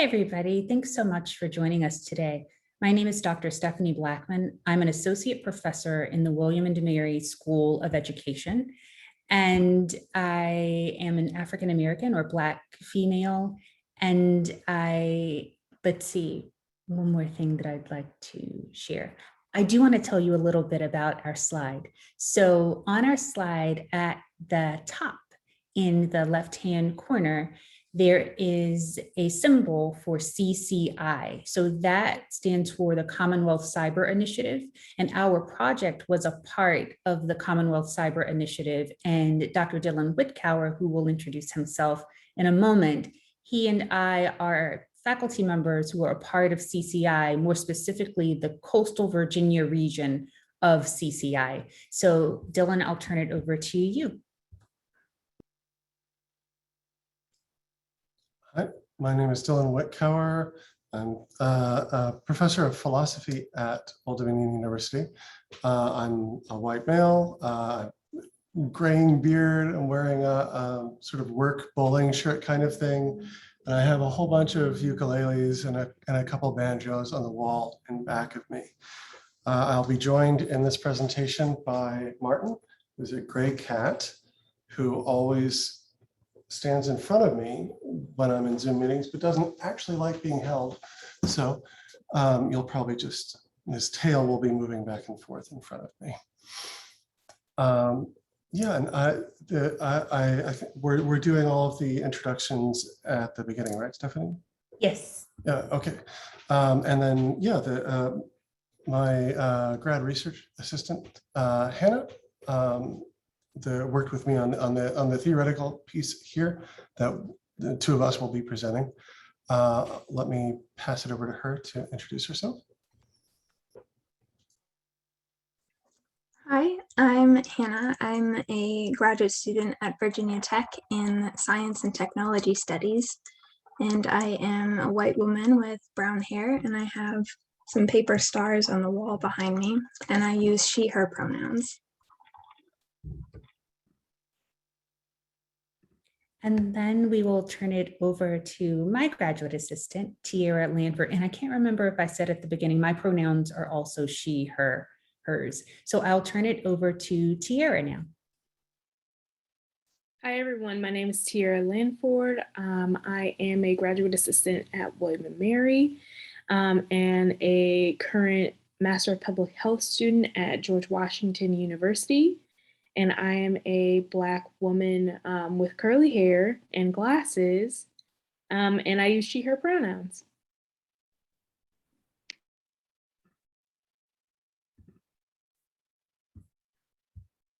Hi, everybody. Thanks so much for joining us today. My name is Dr. Stephanie Blackman. I'm an associate professor in the William and Mary School of Education, and I am an African-American or Black female. And let's see, one more thing that I'd like to share. I do want to tell you a little bit about our slide. So on our slide at the top in the left-hand corner, there is a symbol for CCI. So that stands for the Commonwealth Cyber Initiative. And our project was a part of the Commonwealth Cyber Initiative. And Dr. Dylan Whitcower, who will introduce himself in a moment, he and I are faculty members who are a part of CCI, more specifically the Coastal Virginia region of CCI. So Dylan, I'll turn it over to you. Hi, my name is Dylan Whitcower. I'm a professor of philosophy at Old Dominion University. I'm a white male, graying beard. I'm wearing a sort of work bowling shirt kind of thing. And I have a whole bunch of ukuleles and a couple banjos on the wall in back of me. I'll be joined in this presentation by Martin, who's a gray cat, who always stands in front of me when I'm in Zoom meetings, but doesn't actually like being held. So you'll probably just, his tail will be moving back and forth in front of me. Yeah, and I think we're doing all of the introductions at the beginning, right, Stephanie? Yes. Yeah, okay. And then, yeah, my grad research assistant, Hannah, worked with me on the theoretical piece here that the two of us will be presenting. Let me pass it over to her to introduce herself. Hi, I'm Hannah. I'm a graduate student at Virginia Tech in Science and Technology Studies, and I am a white woman with brown hair, and I have some paper stars on the wall behind me, and I use she, her pronouns. And then we will turn it over to my graduate assistant, Tiara Landford. And I can't remember if I said at the beginning, my pronouns are also she, her, hers. So I'll turn it over to Tiara now. Hi, everyone. My name is Tiara Landford. I am a graduate assistant at William and Mary and a current Master of Public Health student at George Washington University. And I am a Black woman with curly hair and glasses, and I use she, her pronouns.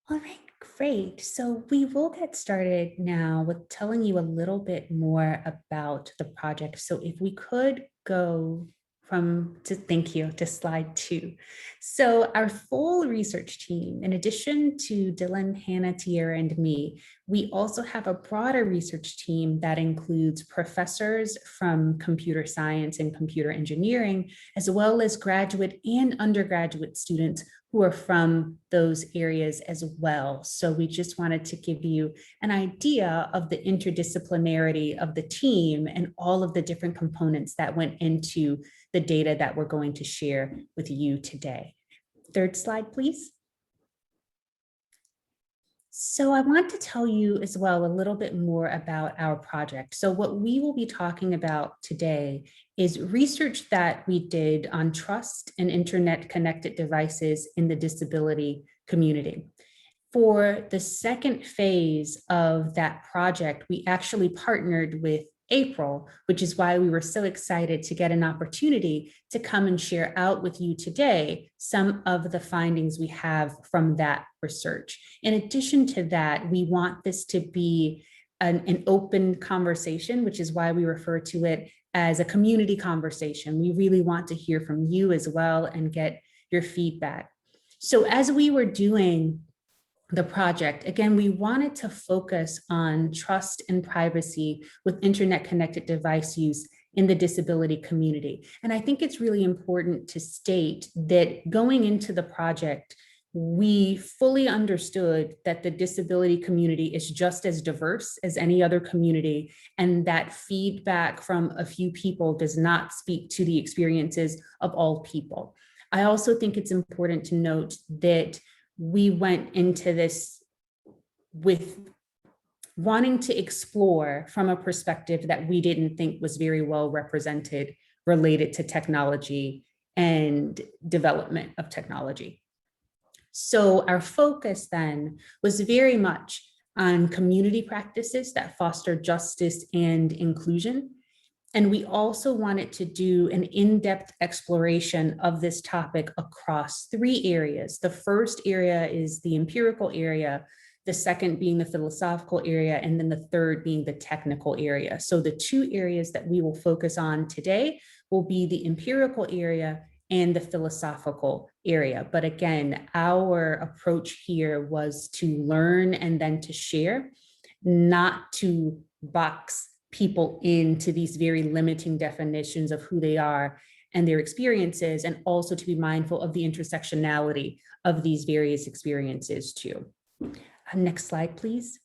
All right, great. So we will get started now with telling you a little bit more about the project. So if we could go thank you, to slide 2. So our full research team, in addition to Dylan, Hannah, Tiara, and me, we also have a broader research team that includes professors from computer science and computer engineering, as well as graduate and undergraduate students who are from those areas as well. So we just wanted to give you an idea of the interdisciplinarity of the team and all of the different components that went into the data that we're going to share with you today. Third slide, please. So I want to tell you as well a little bit more about our project. So what we will be talking about today is research that we did on trust and internet connected devices in the disability community. For the second phase of that project, we actually partnered with April, which is why we were so excited to get an opportunity to come and share out with you today some of the findings we have from that research. In addition to that, we want this to be an open conversation, which is why we refer to it as a community conversation. We really want to hear from you as well and get your feedback. So as we were doing the project, again, we wanted to focus on trust and privacy with internet connected device use in the disability community. And I think it's really important to state that going into the project, we fully understood that the disability community is just as diverse as any other community, and that feedback from a few people does not speak to the experiences of all people. I also think it's important to note that we went into this with wanting to explore from a perspective that we didn't think was very well represented related to technology and development of technology. So our focus then was very much on community practices that foster justice and inclusion. And we also wanted to do an in-depth exploration of this topic across 3 areas. The first area is the empirical area, the second being the philosophical area, and then the third being the technical area. So the 2 areas that we will focus on today will be the empirical area and the philosophical area. But again, our approach here was to learn and then to share, not to box people into these very limiting definitions of who they are and their experiences, and also to be mindful of the intersectionality of these various experiences too. Next slide, please.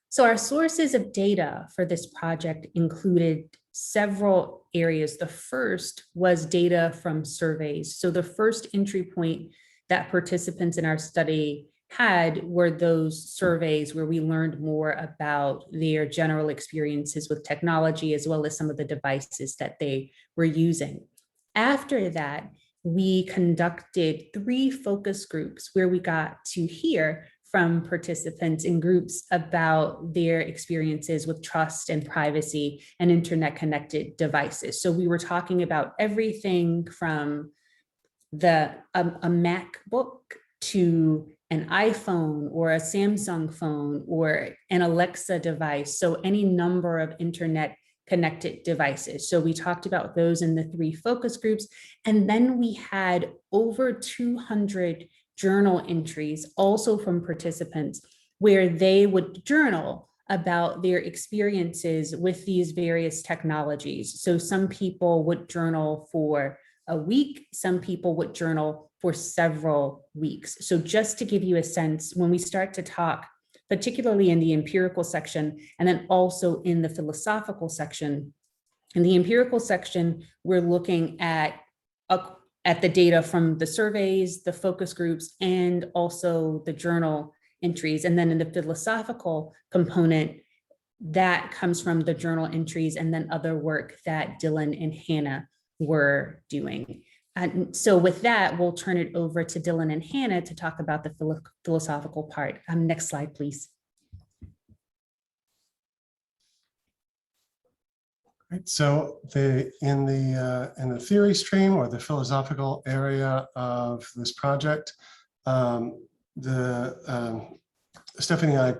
So our sources of data for this project included several areas. The first was data from surveys. So the first entry point that participants in our study had were those surveys where we learned more about their general experiences with technology, as well as some of the devices that they were using. After that, we conducted 3 focus groups where we got to hear from participants in groups about their experiences with trust and privacy and internet connected devices. So we were talking about everything from a MacBook to an iPhone or a Samsung phone or an Alexa device. So any number of internet connected devices. So we talked about those in the 3 focus groups. And then we had over 200 journal entries also from participants where they would journal about their experiences with these various technologies. So some people would journal for a week, some people would journal for several weeks. So just to give you a sense, when we start to talk, particularly in the empirical section, and then also in the philosophical section, in the empirical section, we're looking at the data from the surveys, the focus groups, and also the journal entries. And then in the philosophical component, that comes from the journal entries and then other work that Dylan and Hannah were doing. And so with that, we'll turn it over to Dylan and Hannah to talk about the philosophical part. Next slide, please. Right, so in the theory stream or the philosophical area of this project, Stephanie and I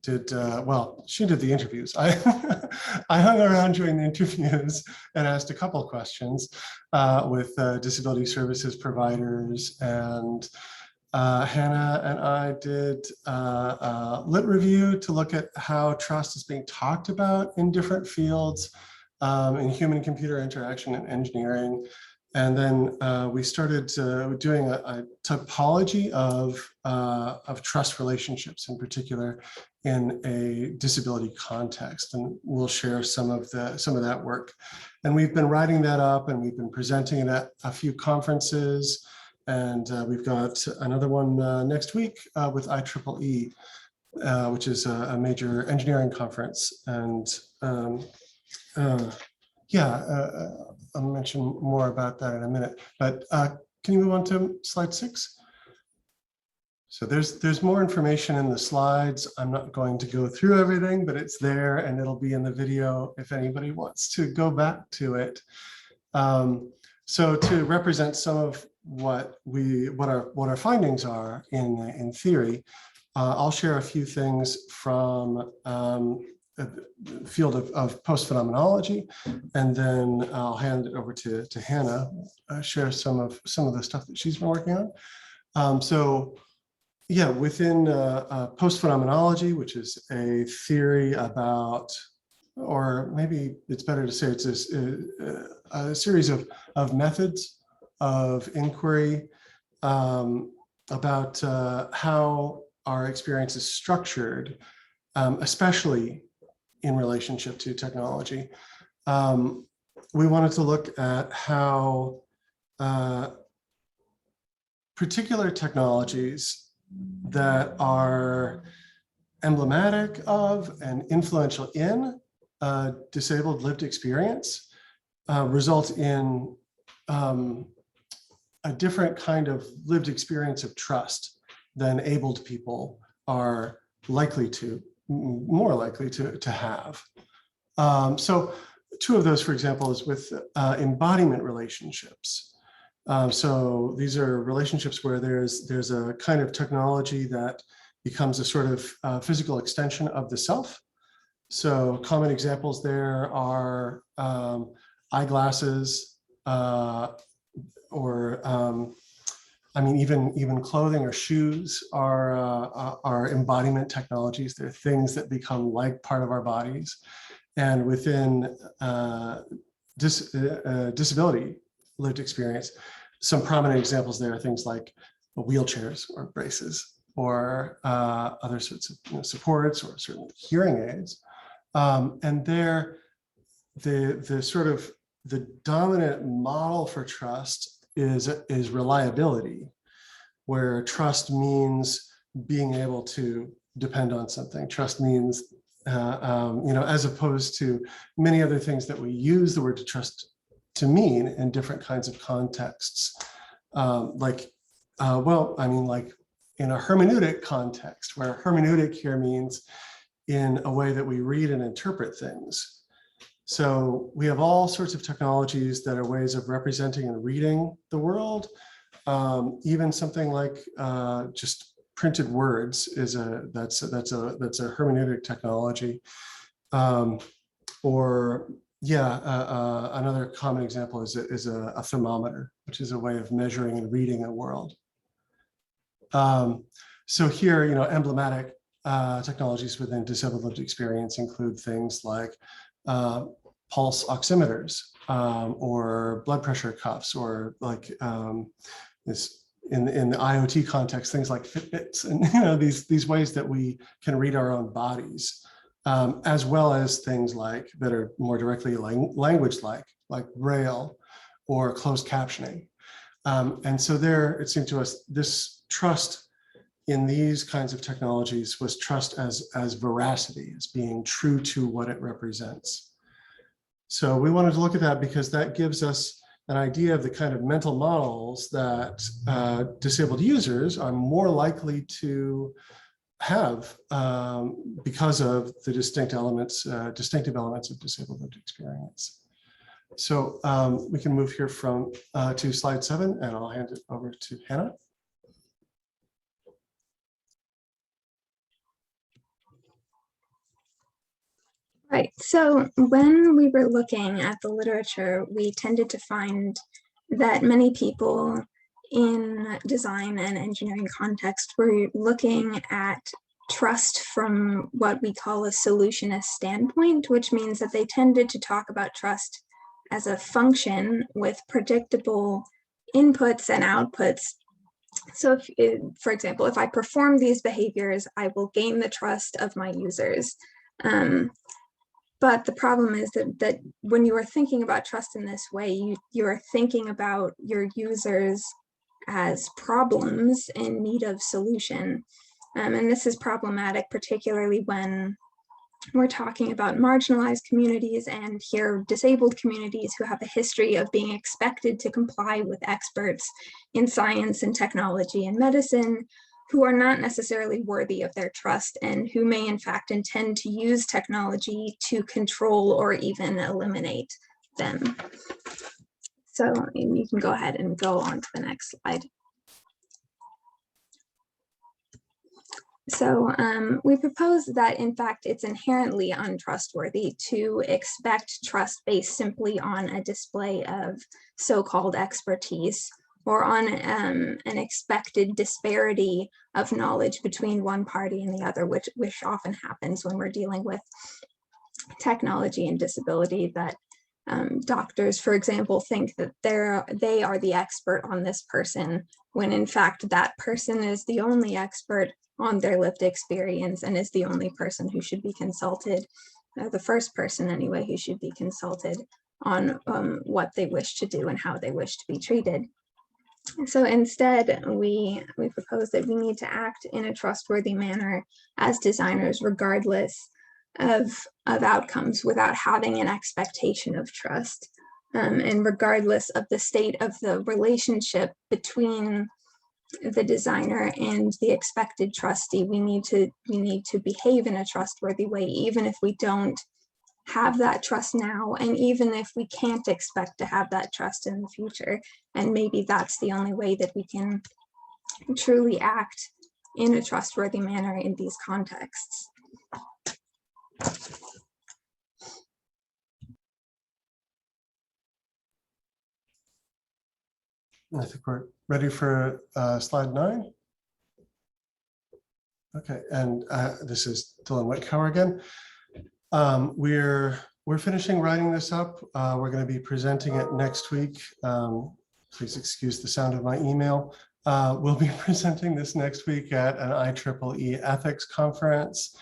did, well, she did the interviews. I hung around during the interviews and asked a couple of questions with disability services providers, and Hannah and I did a lit review to look at how trust is being talked about in different fields in human-computer interaction and engineering. And then we started doing a typology of trust relationships, in particular in a disability context, and we'll share some of that work. And we've been writing that up, and we've been presenting it at a few conferences, and we've got another one next week with IEEE, which is a major engineering conference. And I'll mention more about that in a minute, but can you move on to slide 6? So there's more information in the slides. I'm not going to go through everything, but it's there and it'll be in the video if anybody wants to go back to it. So to represent some of what our findings are in theory, I'll share a few things from the field of post-phenomenology, and then I'll hand it over to Hannah, share some of the stuff that she's been working on. So yeah, within post-phenomenology, which is a theory about, or maybe it's better to say it's a series of methods of inquiry about how our experience is structured, especially in relationship to technology. We wanted to look at how particular technologies that are emblematic of and influential in disabled lived experience result in a different kind of lived experience of trust than abled people are more likely to have. So two of those, for example, is with embodiment relationships. So these are relationships where there's a kind of technology that becomes a sort of physical extension of the self. So common examples there are eyeglasses, or I mean, even clothing or shoes are embodiment technologies. They're things that become like part of our bodies. And within disability lived experience, some prominent examples there are things like wheelchairs or braces, or other sorts of supports, or certain hearing aids. And there, the sort of the dominant model for trust is reliability, where trust means being able to depend on something. Trust means, as opposed to many other things that we use the word to trust to mean in different kinds of contexts. Like in a hermeneutic context, where hermeneutic here means in a way that we read and interpret things. So we have all sorts of technologies that are ways of representing and reading the world. Even something like just printed words is that's a hermeneutic technology. Another common example is a thermometer, which is a way of measuring and reading a world. So here, emblematic technologies within disabled lived experience include things like pulse oximeters, or blood pressure cuffs, or like this in the IoT context, things like Fitbits, and these ways that we can read our own bodies, as well as things like that are more directly language like Braille or closed captioning. And so there, it seemed to us, this trust in these kinds of technologies was trust as veracity, as being true to what it represents. So we wanted to look at that because that gives us an idea of the kind of mental models that disabled users are more likely to have because of the distinctive elements of disabled lived experience. So we can move here to slide 7, and I'll hand it over to Hannah. Right. So when we were looking at the literature, we tended to find that many people in design and engineering context were looking at trust from what we call a solutionist standpoint, which means that they tended to talk about trust as a function with predictable inputs and outputs. So for example, if I perform these behaviors, I will gain the trust of my users. But the problem is that when you are thinking about trust in this way, you are thinking about your users as problems in need of solution. And this is problematic, particularly when we're talking about marginalized communities and here disabled communities who have a history of being expected to comply with experts in science and technology and medicine, who are not necessarily worthy of their trust and who may in fact intend to use technology to control or even eliminate them. So you can go ahead and go on to the next slide. So we propose that in fact it's inherently untrustworthy to expect trust based simply on a display of so-called expertise or on an expected disparity of knowledge between one party and the other, which often happens when we're dealing with technology and disability, that doctors, for example, think that they are the expert on this person, when in fact that person is the only expert on their lived experience and is the only person who should be consulted, the first person anyway, who should be consulted on what they wish to do and how they wish to be treated. So instead, we propose that we need to act in a trustworthy manner as designers, regardless of outcomes, without having an expectation of trust. And regardless of the state of the relationship between the designer and the expected trustee, we need to behave in a trustworthy way, even if we don't have that trust now, and even if we can't expect to have that trust in the future. And maybe that's the only way that we can truly act in a trustworthy manner in these contexts. I think we're ready for slide 9. Okay, and this is Dylan Whitcower again. We're finishing writing this up. We're going to be presenting it next week. Please excuse the sound of my email. We'll be presenting this next week at an IEEE ethics conference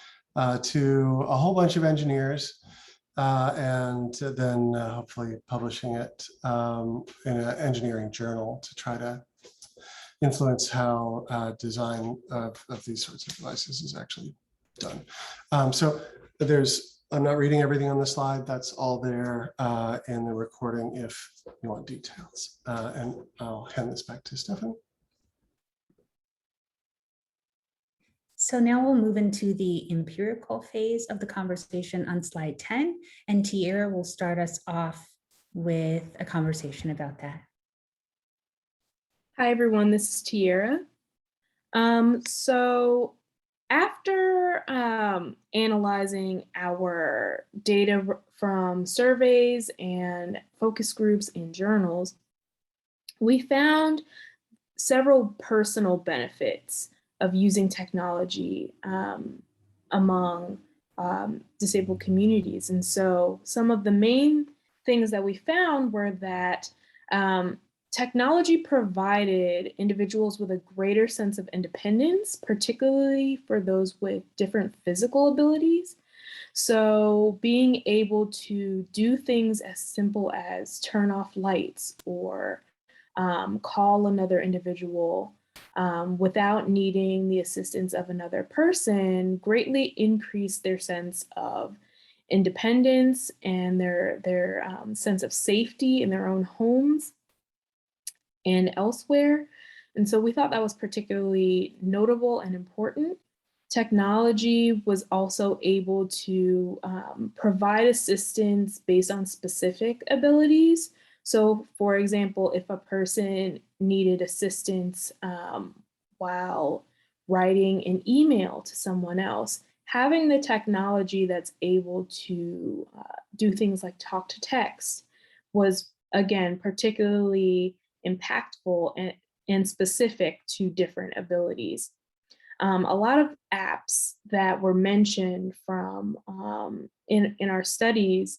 to a whole bunch of engineers, and then hopefully publishing it in an engineering journal to try to influence how design of these sorts of devices is actually done. So I'm not reading everything on the slide. That's all there in the recording if you want details. And I'll hand this back to Stefan. So now we'll move into the empirical phase of the conversation on slide 10, and Tiara will start us off with a conversation about that. Hi, everyone. This is Tiara. So after analyzing our data from surveys and focus groups and journals, we found several personal benefits of using technology among disabled communities. And so some of the main things that we found were that technology provided individuals with a greater sense of independence, particularly for those with different physical abilities. So being able to do things as simple as turn off lights or call another individual without needing the assistance of another person greatly increased their sense of independence and their sense of safety in their own homes and elsewhere. And so we thought that was particularly notable and important. Technology was also able to provide assistance based on specific abilities. So for example, if a person needed assistance while writing an email to someone else, having the technology that's able to do things like talk to text was, again, particularly impactful and specific to different abilities. A lot of apps that were mentioned from in our studies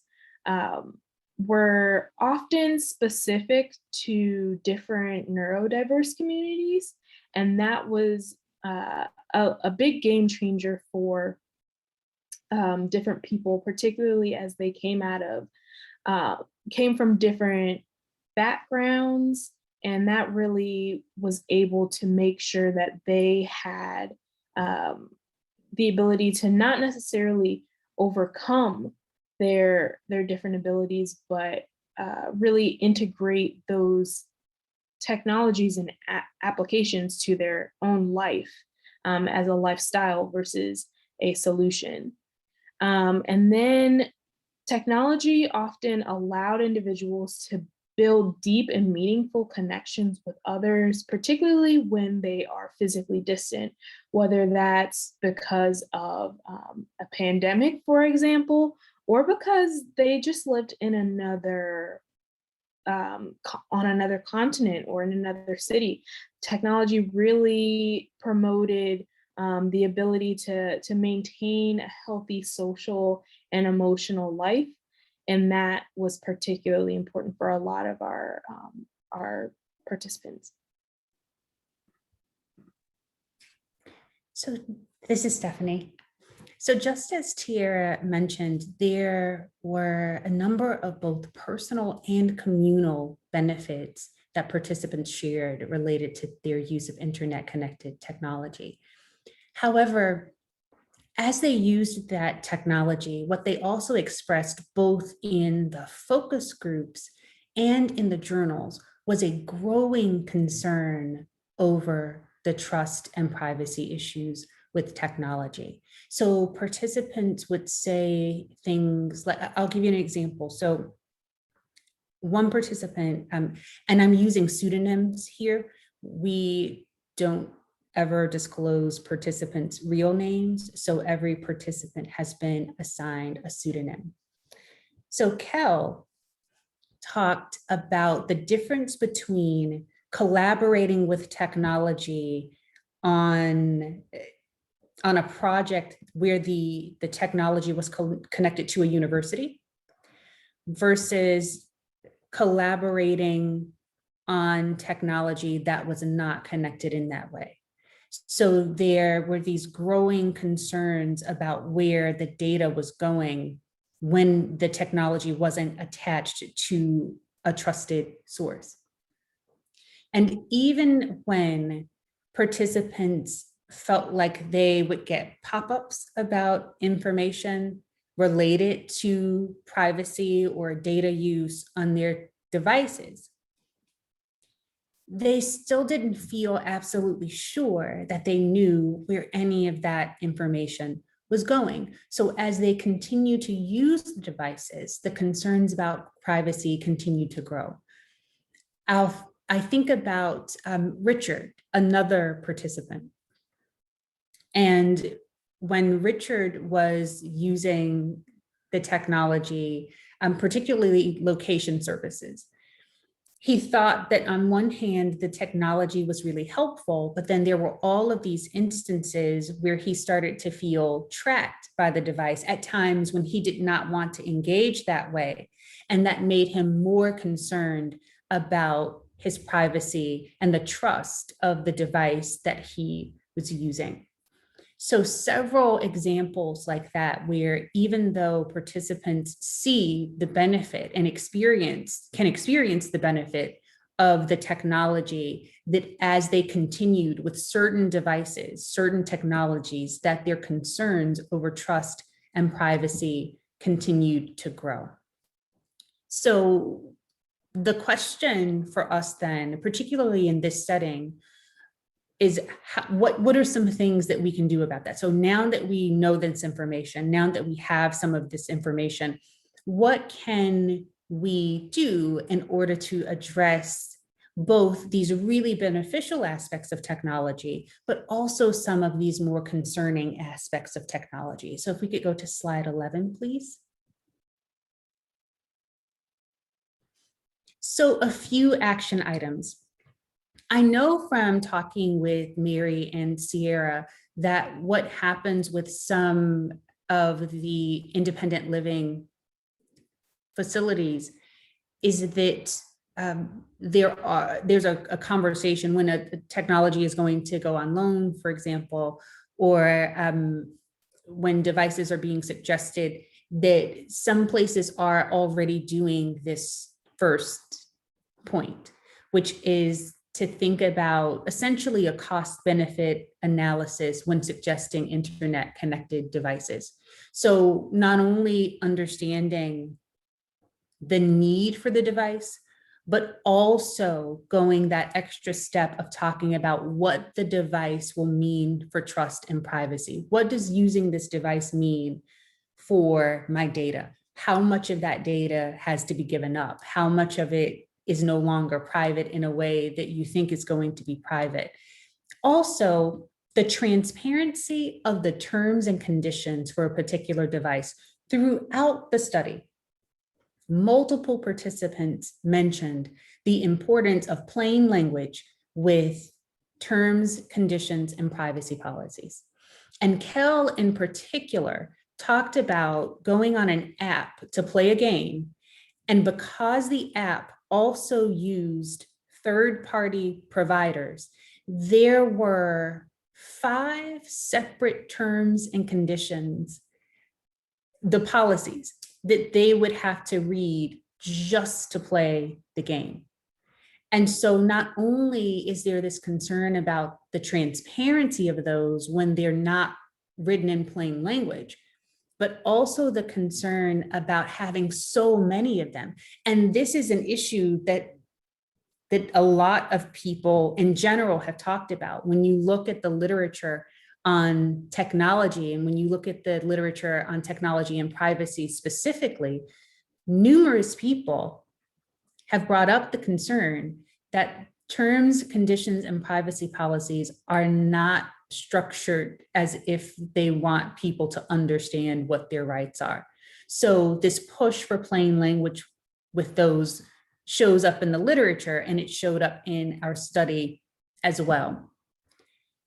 were often specific to different neurodiverse communities, and that was a big game changer for different people, particularly as they came from different backgrounds, and that really was able to make sure that they had the ability to not necessarily overcome their different abilities, but really integrate those technologies and applications to their own life as a lifestyle versus a solution. And then technology often allowed individuals to build deep and meaningful connections with others, particularly when they are physically distant, whether that's because of a pandemic, for example, or because they just lived in another on another continent or in another city. Technology really promoted the ability to maintain a healthy social and emotional life. And that was particularly important for a lot of our participants. So this is Stephanie. So just as Tiara mentioned, there were a number of both personal and communal benefits that participants shared related to their use of internet-connected technology. However, as they used that technology, what they also expressed both in the focus groups and in the journals was a growing concern over the trust and privacy issues with technology. So participants would say things like, I'll give you an example. So one participant, and I'm using pseudonyms here, we don't ever disclose participants' real names, so every participant has been assigned a pseudonym. So Kel talked about the difference between collaborating with technology on a project where the technology was connected to a university versus collaborating on technology that was not connected in that way. So there were these growing concerns about where the data was going when the technology wasn't attached to a trusted source. And even when participants felt like they would get pop-ups about information related to privacy or data use on their devices, they still didn't feel absolutely sure that they knew where any of that information was going. So as they continue to use the devices, the concerns about privacy continue to grow. I think about Richard, another participant. And when Richard was using the technology, particularly location services, he thought that on one hand, the technology was really helpful, but then there were all of these instances where he started to feel tracked by the device at times when he did not want to engage that way. And that made him more concerned about his privacy and the trust of the device that he was using. So several examples like that, where even though participants see the benefit and can experience the benefit of the technology, that as they continued with certain devices, certain technologies, that their concerns over trust and privacy continued to grow. So the question for us then, particularly in this setting, is what are some things that we can do about that? So now that we know this information, now that we have some of this information, what can we do in order to address both these really beneficial aspects of technology, but also some of these more concerning aspects of technology? So if we could go to slide 11, please. So a few action items. I know from talking with Mary and Sierra that what happens with some of the independent living facilities is that there's a conversation when a technology is going to go on loan, for example, or when devices are being suggested, that some places are already doing this first point, which is to think about essentially a cost benefit analysis when suggesting internet connected devices. So not only understanding the need for the device, but also going that extra step of talking about what the device will mean for trust and privacy. What does using this device mean for my data? How much of that data has to be given up? How much of it is no longer private in a way that you think is going to be private? Also, the transparency of the terms and conditions for a particular device throughout the study. Multiple participants mentioned the importance of plain language with terms, conditions, and privacy policies. And Kel in particular talked about going on an app to play a game. And because the app also used third-party providers, there were 5 separate terms and conditions, the policies that they would have to read just to play the game. And so not only is there this concern about the transparency of those when they're not written in plain language, but also the concern about having so many of them. And this is an issue that a lot of people in general have talked about. When you look at the literature on technology, and when you look at the literature on technology and privacy specifically, numerous people have brought up the concern that terms, conditions, and privacy policies are not structured as if they want people to understand what their rights are. So this push for plain language with those shows up in the literature, and it showed up in our study as well.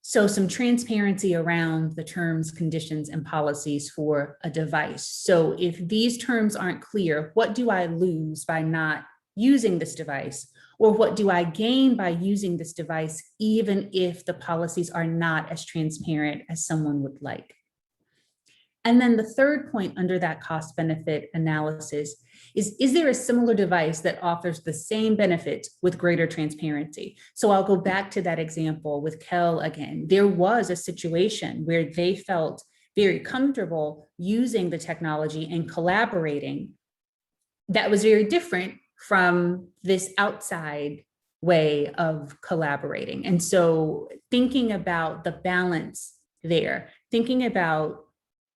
So some transparency around the terms, conditions, and policies for a device. So if these terms aren't clear, what do I lose by not using this device? Or what do I gain by using this device, even if the policies are not as transparent as someone would like? And then the third point under that cost benefit analysis is there a similar device that offers the same benefits with greater transparency? So I'll go back to that example with Kel again. There was a situation where they felt very comfortable using the technology and collaborating that was very different from this outside way of collaborating. And so thinking about the balance there, thinking about,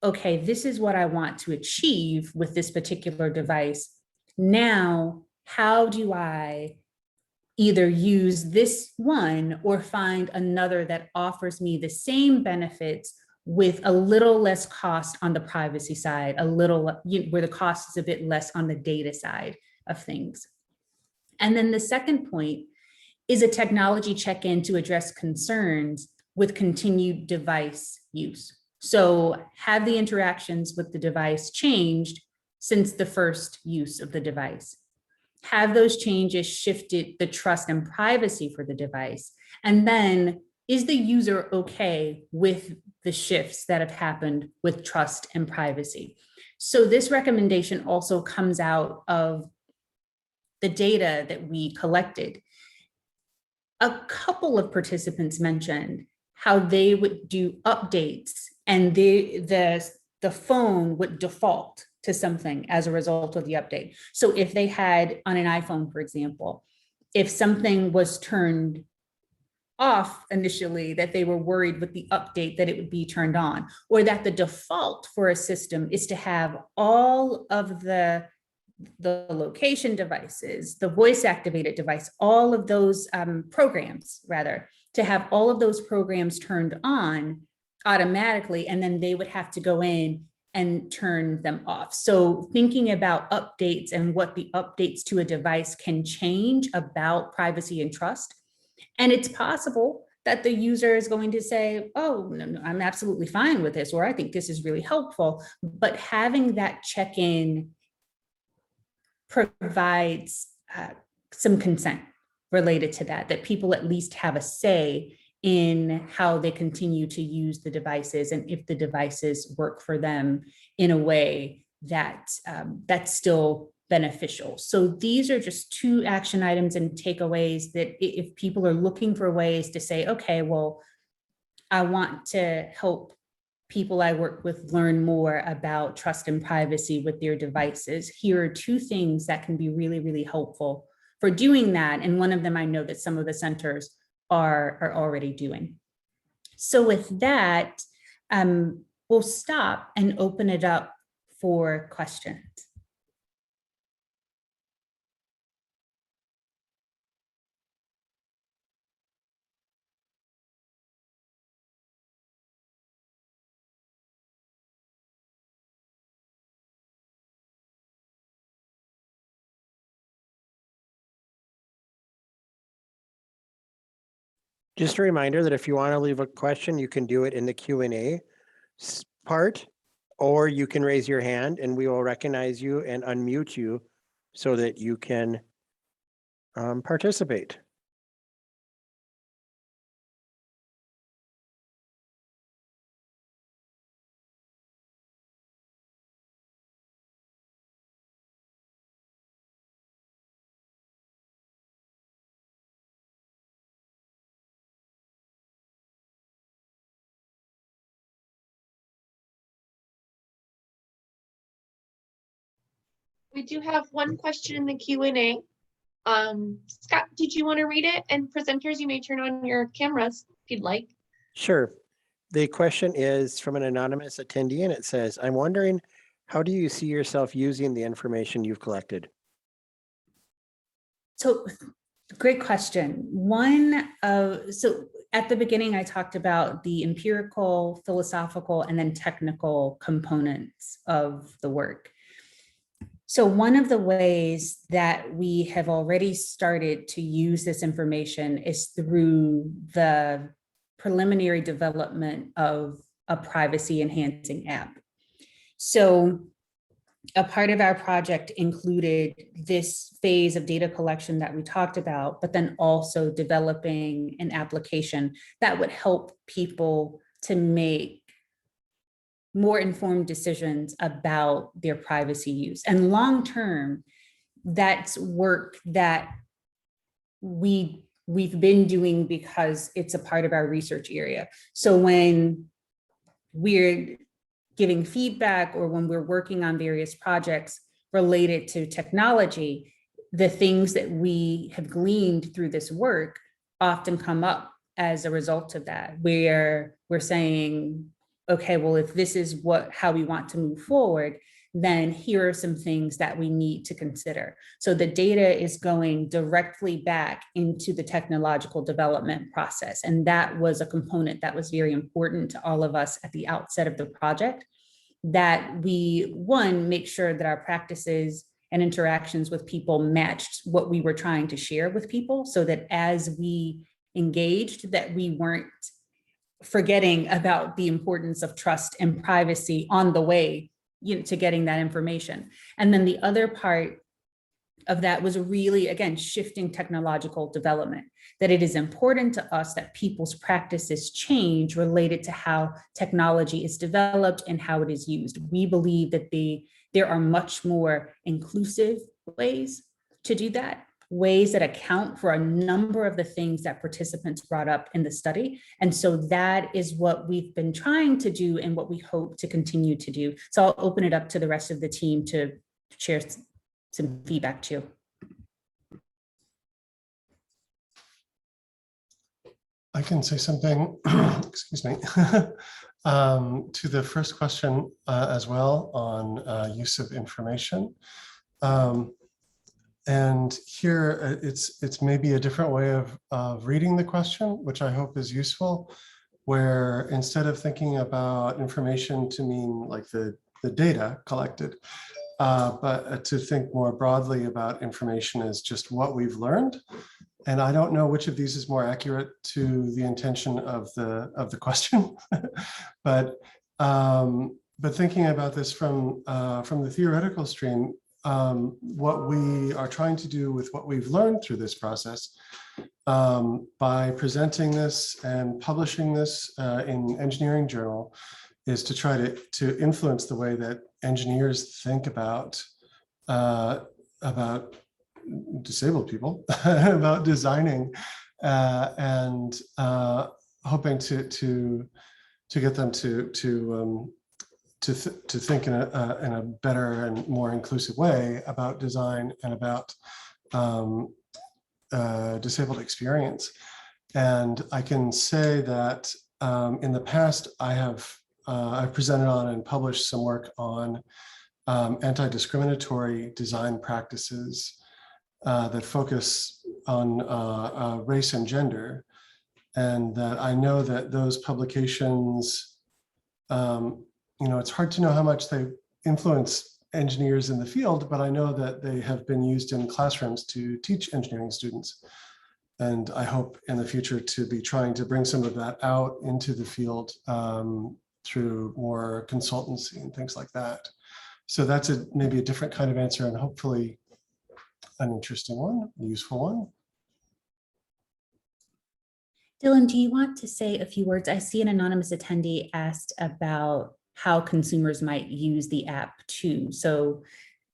okay, this is what I want to achieve with this particular device. Now, how do I either use this one or find another that offers me the same benefits with a little less cost on the privacy side, a little, where the cost is a bit less on the data side of things. And then the second point is a technology check-in to address concerns with continued device use. So have the interactions with the device changed since the first use of the device? Have those changes shifted the trust and privacy for the device? And then is the user okay with the shifts that have happened with trust and privacy? So this recommendation also comes out of the data that we collected. A couple of participants mentioned how they would do updates and the phone would default to something as a result of the update. So if they had on an iPhone, for example, if something was turned off initially, that they were worried with the update that it would be turned on, or that the default for a system is to have all of the location devices, the voice activated device, all of those programs, rather, to have all of those programs turned on automatically, and then they would have to go in and turn them off. So thinking about updates and what the updates to a device can change about privacy and trust. And it's possible that the user is going to say, oh, no, I'm absolutely fine with this, or I think this is really helpful. But having that check-in provides some consent related to that people at least have a say in how they continue to use the devices and if the devices work for them in a way that that's still beneficial. So these are just 2 action items and takeaways that if people are looking for ways to say, okay, well, I want to help people I work with learn more about trust and privacy with their devices, here are 2 things that can be really, really helpful for doing that. And one of them I know that some of the centers are already doing. So with that, we'll stop and open it up for questions. Just a reminder that if you want to leave a question, you can do it in the Q&A part or you can raise your hand and we will recognize you and unmute you so that you can participate. We do have one question in the Q&A. Scott, did you want to read it? And presenters, you may turn on your cameras if you'd like. Sure. The question is from an anonymous attendee and it says, I'm wondering, how do you see yourself using the information you've collected? So great question. So at the beginning, I talked about the empirical, philosophical, and then technical components of the work. So one of the ways that we have already started to use this information is through the preliminary development of a privacy enhancing app. So a part of our project included this phase of data collection that we talked about, but then also developing an application that would help people to make more informed decisions about their privacy use. And long-term, that's work that we've been doing because it's a part of our research area. So when we're giving feedback or when we're working on various projects related to technology, the things that we have gleaned through this work often come up as a result of that, where we're saying, okay, well, if this is how we want to move forward, then here are some things that we need to consider. So the data is going directly back into the technological development process. And that was a component that was very important to all of us at the outset of the project, that we, one, make sure that our practices and interactions with people matched what we were trying to share with people, so that as we engaged, that we weren't forgetting about the importance of trust and privacy on the way, to getting that information. And then the other part of that was really, again, shifting technological development, that it is important to us that people's practices change related to how technology is developed and how it is used. We believe that there are much more inclusive ways to do that, ways that account for a number of the things that participants brought up in the study. And so that is what we've been trying to do and what we hope to continue to do. So I'll open it up to the rest of the team to share some feedback too. I can say something, excuse me, to the first question as well on use of information. And here it's maybe a different way of reading the question, which I hope is useful, where instead of thinking about information to mean like the data collected, but to think more broadly about information as just what we've learned. And I don't know which of these is more accurate to the intention of the question, but thinking about this from the theoretical stream, what we are trying to do with what we've learned through this process, by presenting this and publishing this in Engineering Journal, is to try to influence the way that engineers think about disabled people, about designing, and hoping to get them to think in a better and more inclusive way about design and about disabled experience. And I can say that in the past, I've presented on and published some work on anti-discriminatory design practices that focus on race and gender. And that I know that those publications, it's hard to know how much they influence engineers in the field, but I know that they have been used in classrooms to teach engineering students. And I hope in the future to be trying to bring some of that out into the field through more consultancy and things like that. So that's maybe a different kind of answer, and hopefully an interesting one, a useful one. Dylan, do you want to say a few words? I see an anonymous attendee asked about how consumers might use the app too. So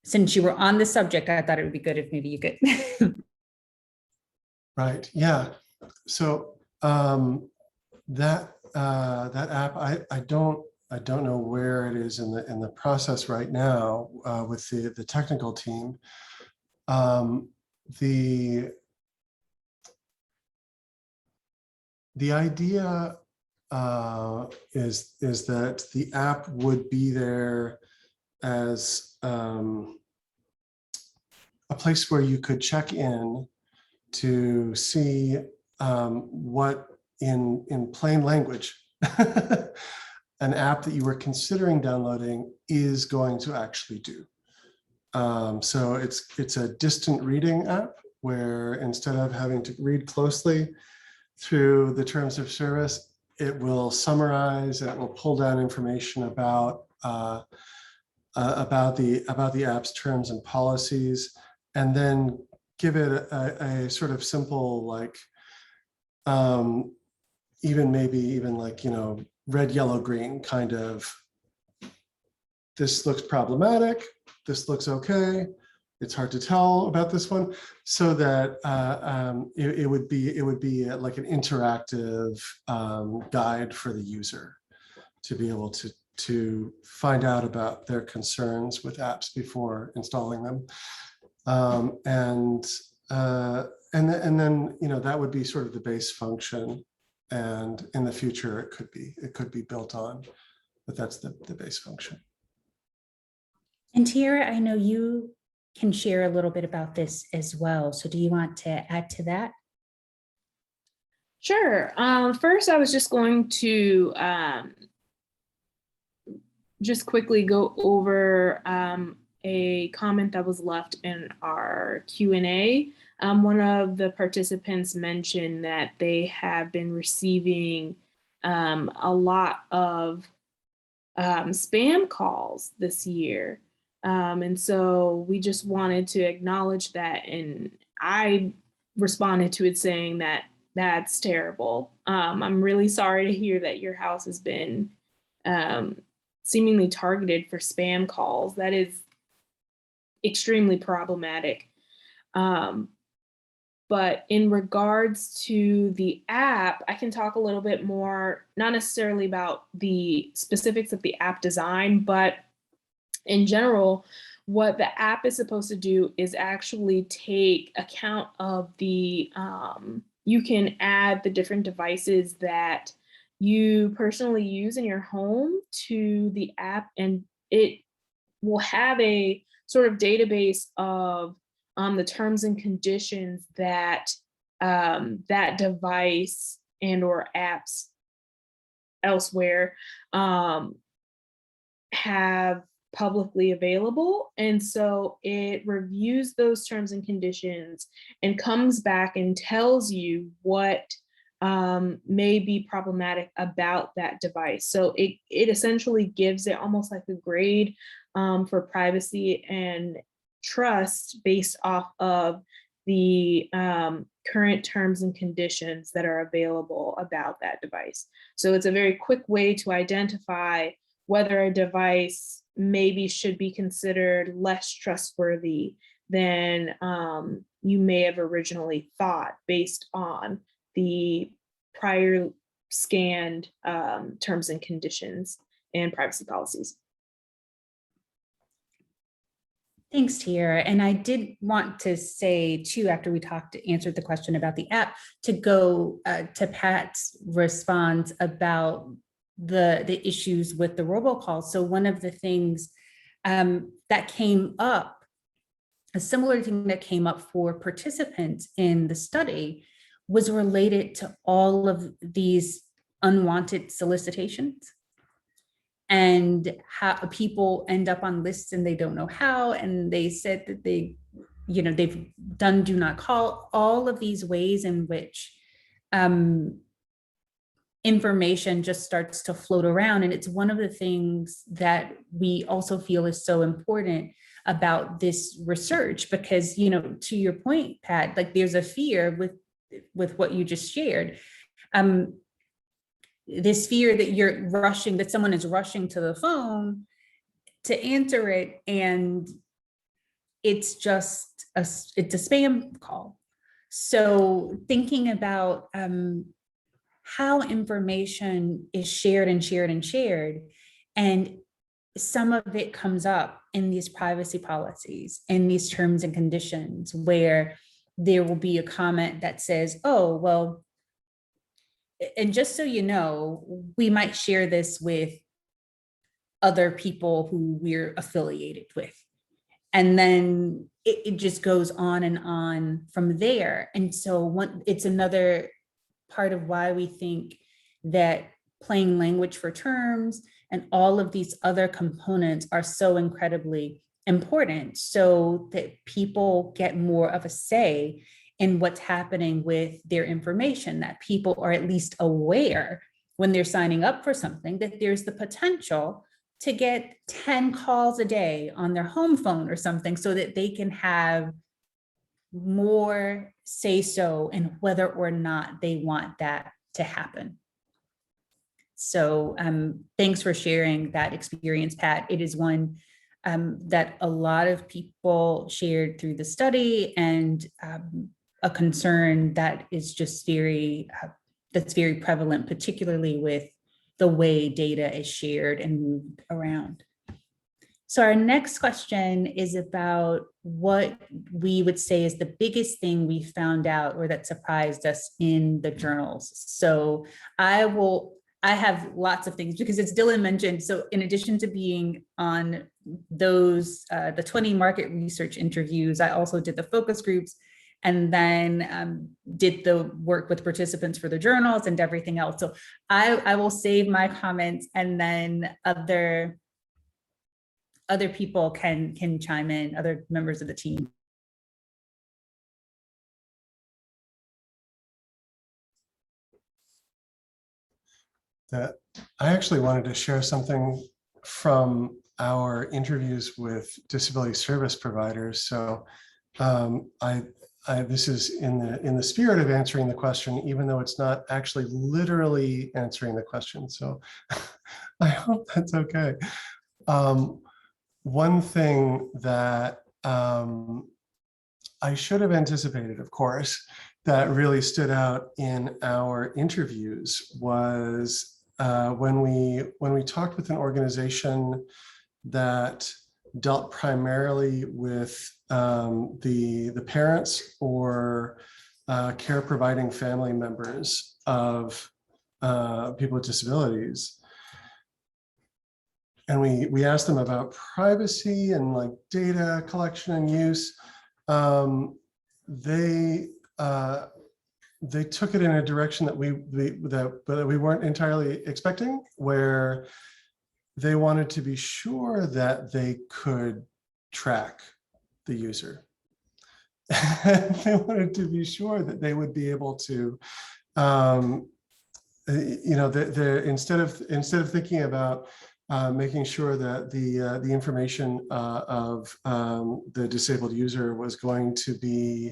since you were on the subject, I thought it would be good if maybe you could. Right, yeah. So that app, I don't know where it is in the process right now with the technical team. The idea is that the app would be there as a place where you could check in to see what in plain language an app that you were considering downloading is going to actually do. So it's a distant reading app where instead of having to read closely through the terms of service, it will summarize and it will pull down information about the app's terms and policies, and then give it a sort of simple, like even like, red, yellow, green kind of, this looks problematic, this looks okay, it's hard to tell about this one, so that it would be like an interactive guide for the user to be able to find out about their concerns with apps before installing them. And then that would be sort of the base function, and in the future it could be built on, but that's the base function. And Tiara, I know you can share a little bit about this as well. So do you want to add to that? Sure. First, I was just going to just quickly go over a comment that was left in our Q&A. One of the participants mentioned that they have been receiving a lot of spam calls this year. And so we just wanted to acknowledge that. And I responded to it saying that that's terrible. I'm really sorry to hear that your house has been seemingly targeted for spam calls. That is extremely problematic. But in regards to the app, I can talk a little bit more, not necessarily about the specifics of the app design, but in general, what the app is supposed to do is actually take account of the, you can add the different devices that you personally use in your home to the app, and it will have a sort of database of the terms and conditions that that device and or apps elsewhere have publicly available. And so it reviews those terms and conditions and comes back and tells you what may be problematic about that device. So it essentially gives it almost like a grade for privacy and trust based off of the current terms and conditions that are available about that device. So it's a very quick way to identify whether a device maybe should be considered less trustworthy than you may have originally thought based on the prior scanned terms and conditions and privacy policies. Thanks, Tiara. And I did want to say too, after we answered the question about the app, to go to Pat's response about the issues with the robocalls. So one of the things that came up, a similar thing that came up for participants in the study, was related to all of these unwanted solicitations and how people end up on lists and they don't know how. And they said that they've done do not call, all of these ways in which information just starts to float around. And it's one of the things that we also feel is so important about this research, because, you know, to your point, Pat, like there's a fear with what you just shared. This fear that that someone is rushing to the phone to answer it, and it's just it's a spam call. So thinking about how information is shared and shared and shared, and some of it comes up in these privacy policies, in these terms and conditions, where there will be a comment that says, oh, well, and just so you know, we might share this with other people who we're affiliated with. And then it just goes on and on from there. And so it's another part of why we think that plain language for terms and all of these other components are so incredibly important, so that people get more of a say in what's happening with their information, that people are at least aware when they're signing up for something that there's the potential to get 10 calls a day on their home phone or something, so that they can have more say so in whether or not they want that to happen. So thanks for sharing that experience, Pat. It is one that a lot of people shared through the study, and a concern that is just that's very prevalent, particularly with the way data is shared and moved around. So our next question is about what we would say is the biggest thing we found out or that surprised us in the journals. So I have lots of things, because as Dylan mentioned, so in addition to being on those, the 20 market research interviews, I also did the focus groups, and then did the work with participants for the journals and everything else. So I will save my comments, and then other people can chime in, other members of the team. That I actually wanted to share something from our interviews with disability service providers. So this is in the spirit of answering the question, even though it's not actually literally answering the question. So I hope that's okay. One thing that I should have anticipated, of course, that really stood out in our interviews was when we talked with an organization that dealt primarily with the parents or care providing family members of people with disabilities. And we asked them about privacy and like data collection and use. They took it in a direction that we weren't entirely expecting, where they wanted to be sure that they could track the user. They wanted to be sure that they would be able to, you know, instead of thinking about making sure that the information of the disabled user was going to be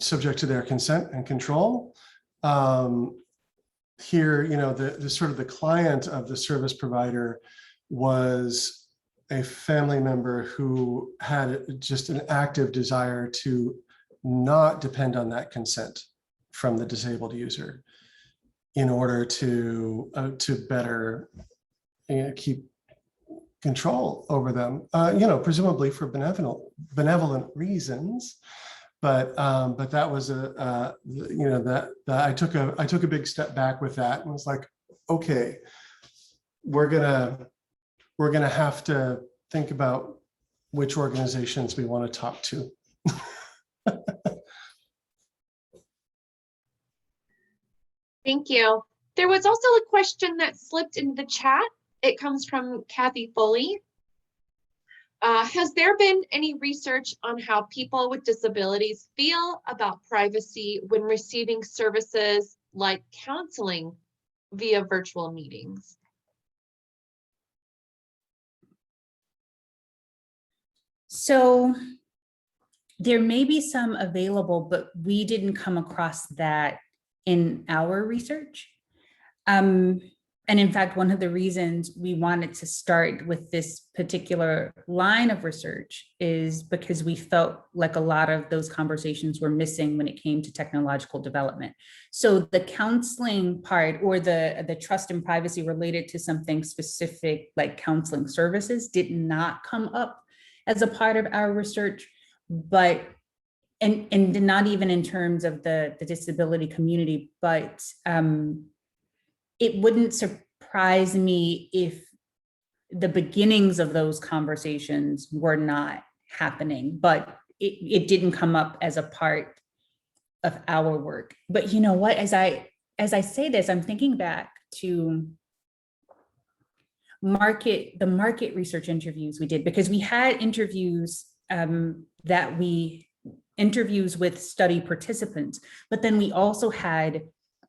subject to their consent and control. Here, you know, the sort of the client of the service provider was a family member who had just an active desire to not depend on that consent from the disabled user in order to better, you know, keep control over them, you know, presumably for benevolent reasons. But that was you know, that I took a big step back with that and was like, okay, we're gonna have to think about which organizations we want to talk to. Thank you. There was also a question that slipped into the chat. It comes from Kathy Foley. Has there been any research on how people with disabilities feel about privacy when receiving services like counseling via virtual meetings? So there may be some available, but we didn't come across that in our research. And in fact, one of the reasons we wanted to start with this particular line of research is because we felt like a lot of those conversations were missing when it came to technological development. So the counseling part, or the trust and privacy related to something specific like counseling services, did not come up as a part of our research, but and not even in terms of the disability community, but it wouldn't surprise me if the beginnings of those conversations were not happening, but it didn't come up as a part of our work. But you know what, as I say this, I'm thinking back to the market research interviews we did, because we had interviews interviews with study participants, but then we also had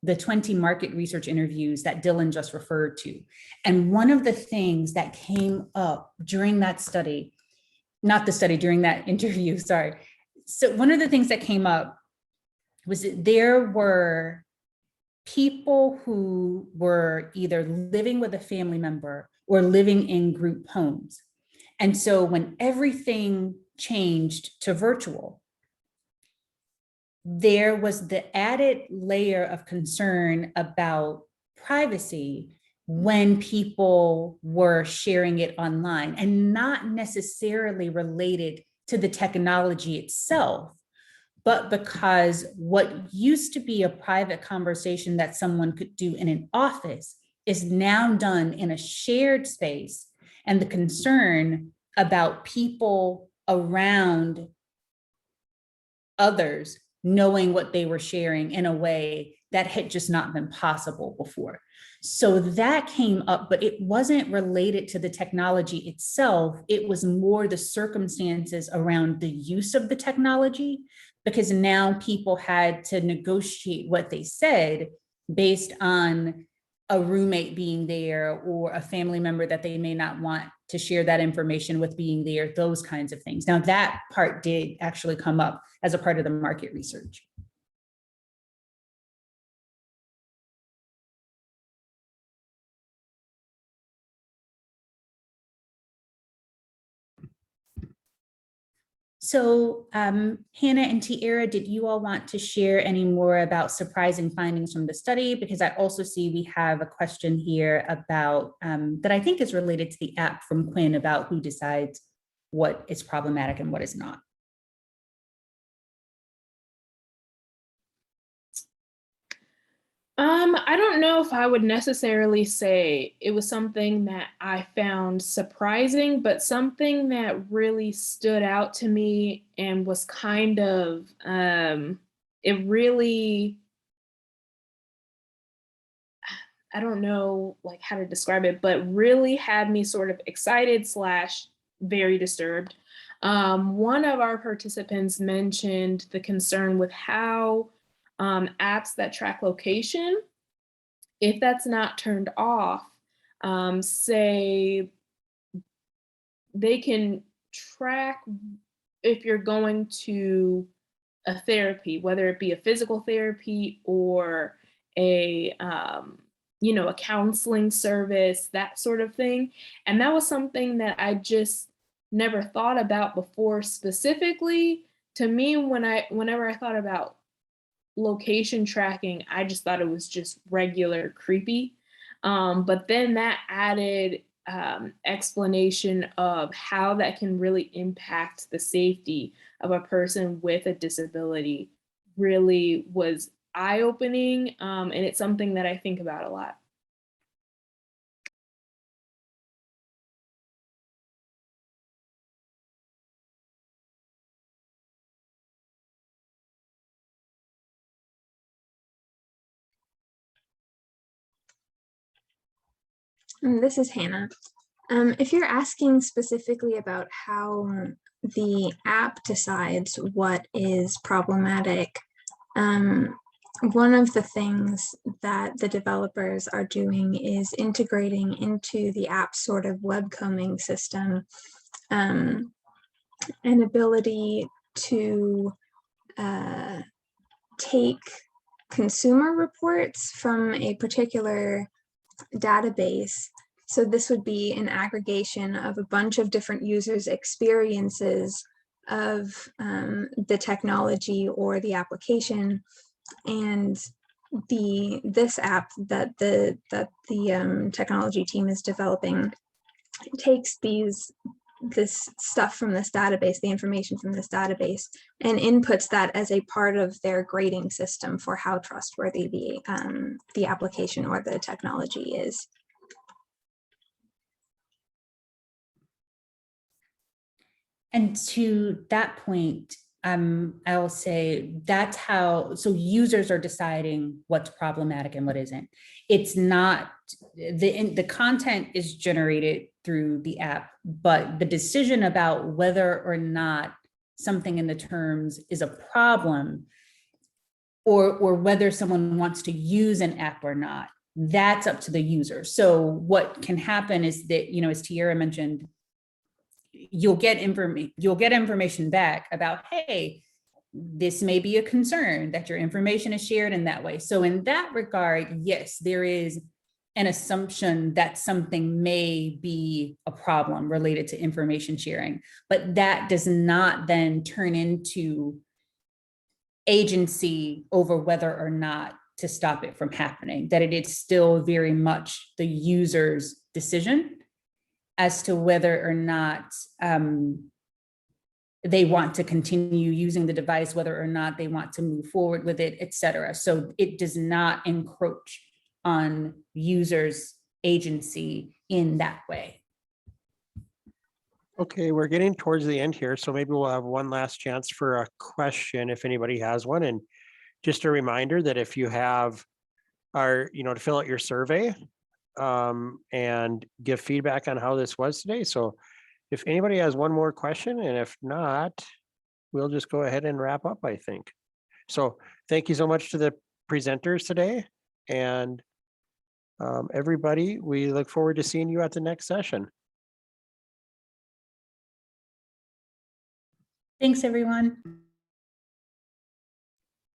the 20 market research interviews that Dylan just referred to. And one of the things that came up during that study, during that interview, sorry. So one of the things that came up was that there were people who were either living with a family member or living in group homes. And so when everything changed to virtual, there was the added layer of concern about privacy when people were sharing it online, and not necessarily related to the technology itself, but because what used to be a private conversation that someone could do in an office is now done in a shared space, and the concern about people around others knowing what they were sharing in a way that had just not been possible before. So that came up, but it wasn't related to the technology itself. It was more the circumstances around the use of the technology, because now people had to negotiate what they said based on a roommate being there or a family member that they may not want to share that information with being there, those kinds of things. Now that part did actually come up as a part of the market research. So Hannah and Tiara, did you all want to share any more about surprising findings from the study? Because I also see we have a question here about that I think is related to the app from Quinn about who decides what is problematic and what is not. I don't know if I would necessarily say it was something that I found surprising, but something that really stood out to me and was kind of, it really, I don't know like how to describe it, but really had me sort of excited / very disturbed. One of our participants mentioned the concern with how apps that track location, if that's not turned off, say they can track if you're going to a therapy, whether it be a physical therapy or a a counseling service, that sort of thing. And that was something that I just never thought about before specifically. To me, whenever I thought about location tracking, I just thought it was just regular creepy. But then that added explanation of how that can really impact the safety of a person with a disability really was eye-opening, and it's something that I think about a lot. This is Hannah. If you're asking specifically about how the app decides what is problematic, one of the things that the developers are doing is integrating into the app sort of webcombing system an ability to take consumer reports from a particular database. So this would be an aggregation of a bunch of different users' experiences of the technology or the application, and this app that the technology team is developing takes this stuff from this database, the information from this database, and inputs that as a part of their grading system for how trustworthy the application or the technology is. And to that point, I'll say that's how, so users are deciding what's problematic and what isn't. It's not, the content is generated through the app, but the decision about whether or not something in the terms is a problem, or whether someone wants to use an app or not, that's up to the user. So what can happen is that, you know, as Tiara mentioned, you'll get information back about, hey, this may be a concern that your information is shared in that way. So in that regard, yes, there is an assumption that something may be a problem related to information sharing, but that does not then turn into agency over whether or not to stop it from happening, that it is still very much the user's decision as to whether or not they want to continue using the device, whether or not they want to move forward with it, et cetera. So it does not encroach on users' agency in that way. Okay, we're getting towards the end here, so maybe we'll have one last chance for a question if anybody has one. And just a reminder that if you have to fill out your survey and give feedback on how this was today. So if anybody has one more question, and if not, we'll just go ahead and wrap up, I think. So thank you so much to the presenters today. And everybody, we look forward to seeing you at the next session. Thanks, everyone.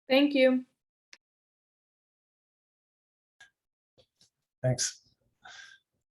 Thank you. Thanks.